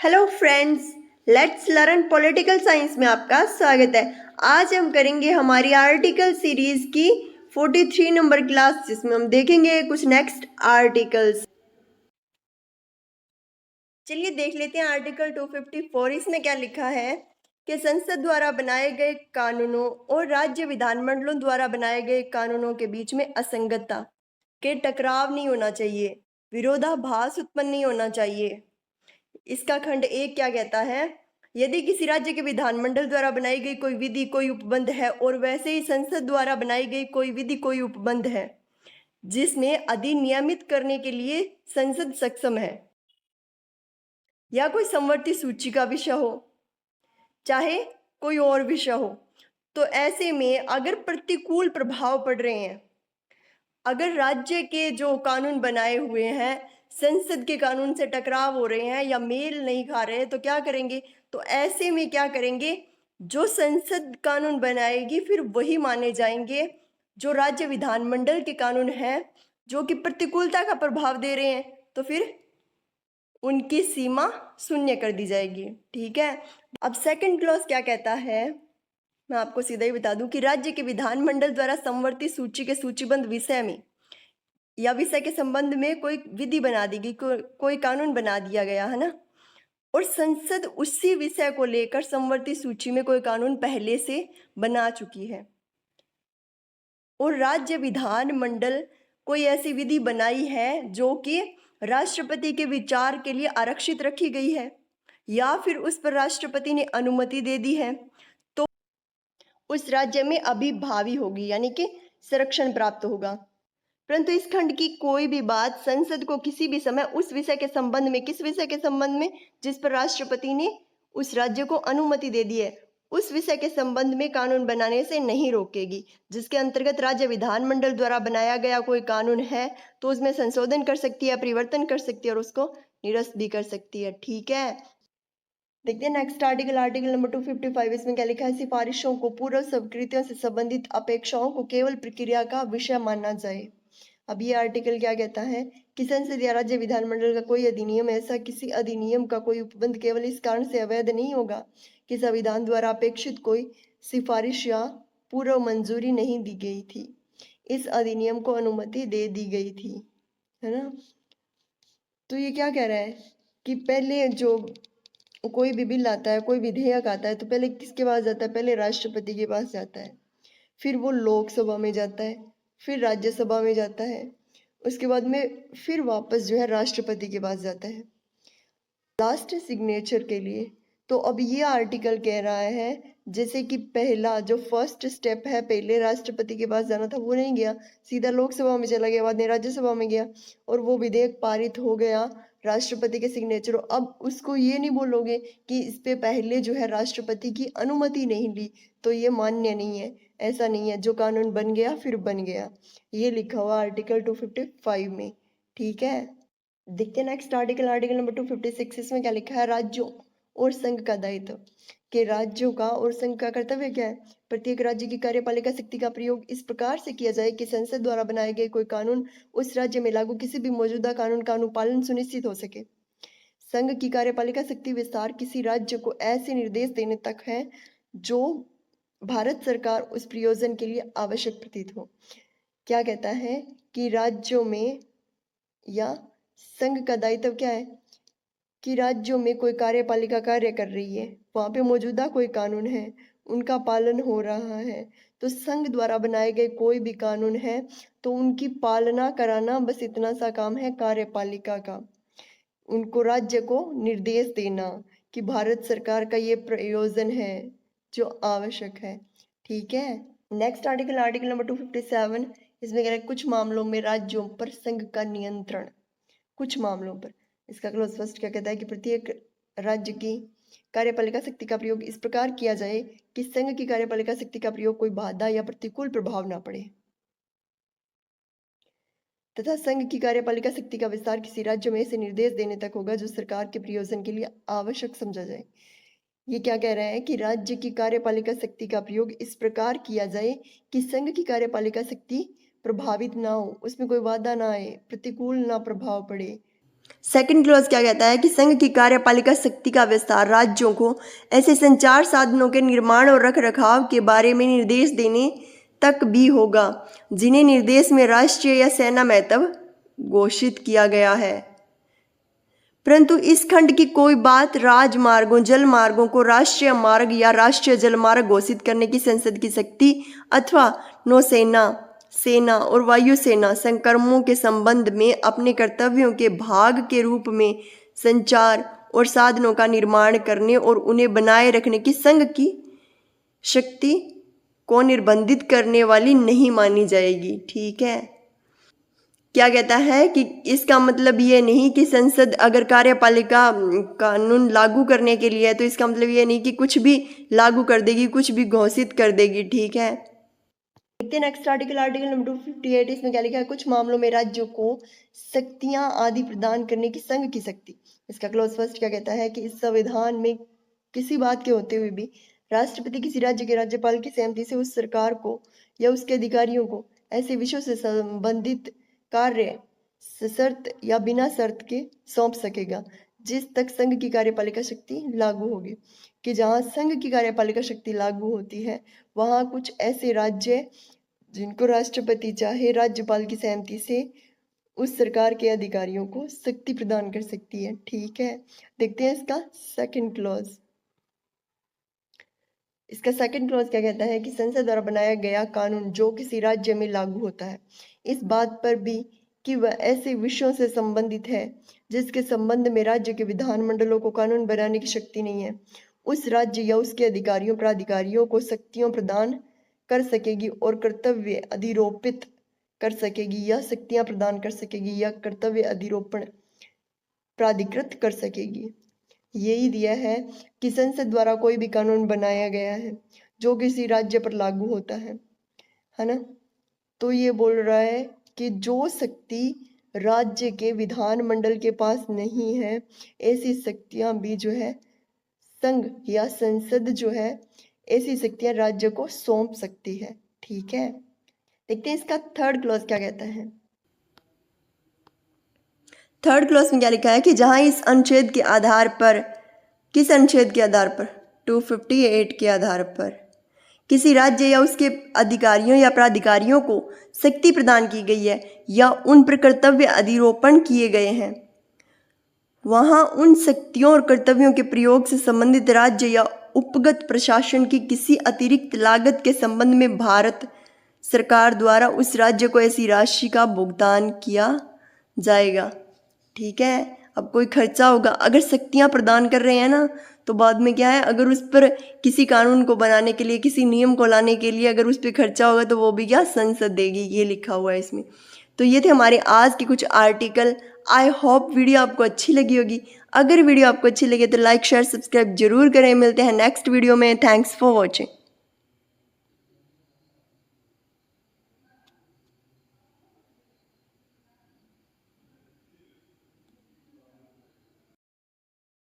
Hello friends, let's learn political science में आपका स्वागत है। आज हम करेंगे हमारी आर्टिकल सीरीज की 43 नंबर क्लास, जिसमें हम देखेंगे कुछ नेक्स्ट आर्टिकल्स। चलिए देख लेते हैं आर्टिकल 254। इसमें क्या लिखा है कि संसद द्वारा बनाए गए कानूनों और राज्य विधानमंडलों द्वारा बनाए गए कानूनों के बीच में असंगतता के टकराव नहीं होना चाहिए, विरोधाभास उत्पन्न नहीं होना चाहिए। इसका खंड एक क्या कहता है? यदि किसी राज्य के विधानमंडल द्वारा बनाई गई कोई विधि कोई उपबंध है और वैसे ही संसद द्वारा बनाई गई कोई विधि कोई उपबंध है जिसमें अधिनियमित करने के लिए संसद सक्षम है, या कोई समवर्ती सूची का विषय हो, चाहे कोई और विषय हो, तो ऐसे में अगर प्रतिकूल प्रभाव पड़ रहे हैं, अगर राज्य के जो कानून बनाए हुए हैं संसद के कानून से टकराव हो रहे हैं या मेल नहीं खा रहे हैं, तो क्या करेंगे? तो ऐसे में क्या करेंगे? जो संसद कानून बनाएगी फिर वही माने जाएंगे। जो राज्य विधानमंडल के कानून हैं जो कि प्रतिकूलता का प्रभाव दे रहे हैं, तो फिर उनकी सीमा शून्य कर दी जाएगी। ठीक है। अब सेकंड क्लॉज क्या कहता है, मैं आपको सीधा ही बता दूं कि राज्य के विधानमंडल द्वारा समवर्ती सूची के सूचीबद्ध विषय में या विषय के संबंध में कोई विधि बना दी गई, कोई कानून बना दिया गया है ना, और संसद उसी विषय को लेकर समवर्ती सूची में कोई कानून पहले से बना चुकी है और राज्य विधान मंडल कोई ऐसी विधि बनाई है जो कि राष्ट्रपति के विचार के लिए आरक्षित रखी गई है या फिर उस पर राष्ट्रपति ने अनुमति दे दी है, तो उस राज्य में अभिभावी होगी, यानी कि संरक्षण प्राप्त होगा। परंतु इस खंड की कोई भी बात संसद को किसी भी समय उस विषय के संबंध में, किस विषय के संबंध में? जिस पर राष्ट्रपति ने उस राज्य को अनुमति दे दी है, उस विषय के संबंध में कानून बनाने से नहीं रोकेगी। जिसके अंतर्गत राज्य विधानमंडल द्वारा बनाया गया कोई कानून है तो उसमें संशोधन कर सकती है, परिवर्तन कर सकती है और उसको निरस्त भी कर सकती है। ठीक है। देखते हैं नेक्स्ट आर्टिकल, आर्टिकल नंबर 255। इसमें क्या लिखा है? सिफारिशों को पूर्व स्वीकृतियों से संबंधित अपेक्षाओं को केवल प्रक्रिया का विषय माना जाए। अब ये आर्टिकल क्या कहता है कि संसद या राज्य विधानमंडल का कोई अधिनियम, ऐसा किसी अधिनियम का कोई उपबंध केवल इस कारण से अवैध नहीं होगा कि संविधान द्वारा अपेक्षित कोई सिफारिश या पूर्व मंजूरी नहीं दी गई थी, इस अधिनियम को अनुमति दे दी गई थी, है ना। तो ये क्या कह रहा है कि पहले जो कोई भी बिल आता है, कोई विधेयक आता है, तो पहले किसके पास जाता है? पहले राष्ट्रपति के पास जाता है, फिर वो लोकसभा में जाता है, फिर राज्यसभा में जाता है, उसके बाद में फिर वापस जो है राष्ट्रपति के पास जाता है लास्ट सिग्नेचर के लिए। तो अब ये आर्टिकल कह रहा है जैसे कि पहला जो फर्स्ट स्टेप है, पहले राष्ट्रपति के पास जाना था, वो नहीं गया, सीधा लोकसभा में चला गया, बाद में राज्यसभा में गया और वो विधेयक पारित हो गया राष्ट्रपति के सिग्नेचर। अब उसको ये नहीं बोलोगे कि इस पे पहले जो है राष्ट्रपति की अनुमति नहीं ली, तो ये मान्य नहीं है। ऐसा नहीं है, जो कानून बन गया फिर बन गया। ये लिखा हुआ आर्टिकल 255 में। ठीक है। देखते हैं नेक्स्ट आर्टिकल, आर्टिकल नंबर 256। इसमें क्या लिखा है? राज्यों और संघ का दायित्व। कि राज्यों का और संघ का कर्तव्य क्या है? प्रत्येक राज्य की कार्यपालिका शक्ति का प्रयोग इस प्रकार से किया जाए कि संसद द्वारा बनाए गए कोई कानून उस राज्य में लागू किसी भी मौजूदा कानून का अनुपालन सुनिश्चित हो सके। संघ की कार्यपालिका शक्ति विस्तार किसी राज्य को ऐसे निर्देश देने तक है जो भारत सरकार उस प्रयोजन के लिए आवश्यक प्रतीत हो। क्या कहता है कि राज्यों में या संघ का दायित्व क्या है कि राज्यों में कोई कार्यपालिका कार्य कर रही है, वहां पे मौजूदा कोई कानून है, उनका पालन हो रहा है, तो संघ द्वारा बनाए गए कोई भी कानून है तो उनकी पालना कराना, बस इतना सा काम है कार्यपालिका का। उनको राज्य को निर्देश देना कि भारत सरकार का ये प्रयोजन है जो आवश्यक है। ठीक है। Next article, article number 257। इसमें कह रहा है कुछ मामलों में राज्यों पर संघ का नियंत्रण। कुछ मामलों पर, इसका क्लोज फर्स्ट क्या कहता है कि प्रत्येक राज्य की कार्यपालिका शक्ति का प्रयोग इस प्रकार किया जाए कि संघ की कार्यपालिका शक्ति का प्रयोग कोई बाधा या प्रतिकूल प्रभाव ना पड़े, तथा संघ की कार्यपालिका शक्ति का विस्तार किसी राज्य में से निर्देश देने तक होगा जो सरकार के प्रयोजन के लिए आवश्यक समझा जाए। ये क्या कह रहा है कि राज्य की कार्यपालिका शक्ति का प्रयोग इस प्रकार किया जाए कि संघ की कार्यपालिका शक्ति प्रभावित ना हो, उसमें कोई बाधा ना आए, प्रतिकूल ना प्रभाव पड़े। सेकंड क्लॉज क्या कहता है कि संघ की कार्यपालिका शक्ति का विस्तार राज्यों को ऐसे संचार साधनों के निर्माण और रख रखाव के बारे में निर्देश देने तक भी होगा जिन्हें निर्देश में राष्ट्रीय या सेना महत्व घोषित किया गया है। परंतु इस खंड की कोई बात राजमार्गों जल मार्गों को राष्ट्रीय मार्ग या राष्ट्रीय जल मार्ग घोषित करने की संसद की शक्ति अथवा नौसेना सेना और वायुसेना संक्रमणों के संबंध में अपने कर्तव्यों के भाग के रूप में संचार और साधनों का निर्माण करने और उन्हें बनाए रखने की संघ की शक्ति को निर्बंधित करने वाली नहीं मानी जाएगी। ठीक है, क्या कहता है कि इसका मतलब ये नहीं कि संसद अगर कार्यपालिका कानून लागू करने के लिए है तो इसका मतलब ये नहीं कि कुछ भी लागू कर देगी, कुछ भी घोषित कर देगी। ठीक है, देखते हैं नेक्स्ट आर्टिकल, आर्टिकल नंबर 258। इसमें क्या लिखा है? कुछ मामलों में राज्यों को शक्तियां आदि प्रदान करने की संघ की शक्ति। इसका क्लॉज फर्स्ट क्या कहता है कि इस संविधान में किसी बात के होते हुए भी राष्ट्रपति किसी राज्य के राज्यपाल की सहमति से उस सरकार को या उसके अधिकारियों को ऐसे विषयों से संबंधित कार्य सशर्त या बिना शर्त के सौंप सकेगा जिस तक संघ की कार्यपालिका शक्ति लागू होगी। कि जहाँ संघ की कार्यपालिका शक्ति लागू होती है वहाँ कुछ ऐसे राज्य जिनको राष्ट्रपति चाहे राज्यपाल की सहमति से उस सरकार के अधिकारियों को शक्ति प्रदान कर सकती है। ठीक है, देखते हैं इसका सेकंड क्लॉज। इसका सेकंड क्लॉज क्या कहता है कि संसद द्वारा बनाया गया कानून जो किसी राज्य में लागू होता है इस बात पर भी कि वह ऐसे विषयों से संबंधित है जिसके संबंध में राज्य के विधानमंडलों को कानून बनाने की शक्ति नहीं है, उस राज्य या उसके अधिकारियों प्राधिकारियों को शक्तियों प्रदान कर सकेगी और कर्तव्य अधिरोपित कर सकेगी या शक्तियां प्रदान कर सकेगी या कर्तव्य अधिरोपण प्राधिकृत कर सकेगी। यही दिया है कि संसद द्वारा कोई भी कानून बनाया गया है जो किसी राज्य पर लागू होता है ना, तो ये बोल रहा है कि जो शक्ति राज्य के विधानमंडल के पास नहीं है ऐसी शक्तियां भी जो है संघ या संसद जो है ऐसी शक्तियां राज्य को सौंप सकती है। ठीक है, देखते हैं इसका थर्ड क्लॉज क्या कहता है। थर्ड क्लॉज में क्या लिखा है कि जहां इस अनुच्छेद के आधार पर, किस अनुच्छेद के आधार पर? 258 के आधार पर किसी राज्य या उसके अधिकारियों या प्राधिकारियों को शक्ति प्रदान की गई है या उन पर कर्तव्य अधिरोपण किए गए हैं वहां उन शक्तियों और कर्तव्यों के प्रयोग से संबंधित राज्य या उपगत प्रशासन की किसी अतिरिक्त लागत के संबंध में भारत सरकार द्वारा उस राज्य को ऐसी राशि का भुगतान किया जाएगा। ठीक है, अब कोई खर्चा होगा, अगर शक्तियां प्रदान कर रहे हैं ना तो बाद में क्या है, अगर उस पर किसी कानून को बनाने के लिए, किसी नियम को लाने के लिए अगर उस पर खर्चा होगा तो वो भी क्या संसद देगी, ये लिखा हुआ है इसमें। तो ये थे हमारे आज के कुछ आर्टिकल। आई होप वीडियो आपको अच्छी लगी होगी। अगर वीडियो आपको अच्छी लगे तो लाइक शेयर सब्सक्राइब जरूर करें। मिलते हैं नेक्स्ट वीडियो में। Thanks for watching.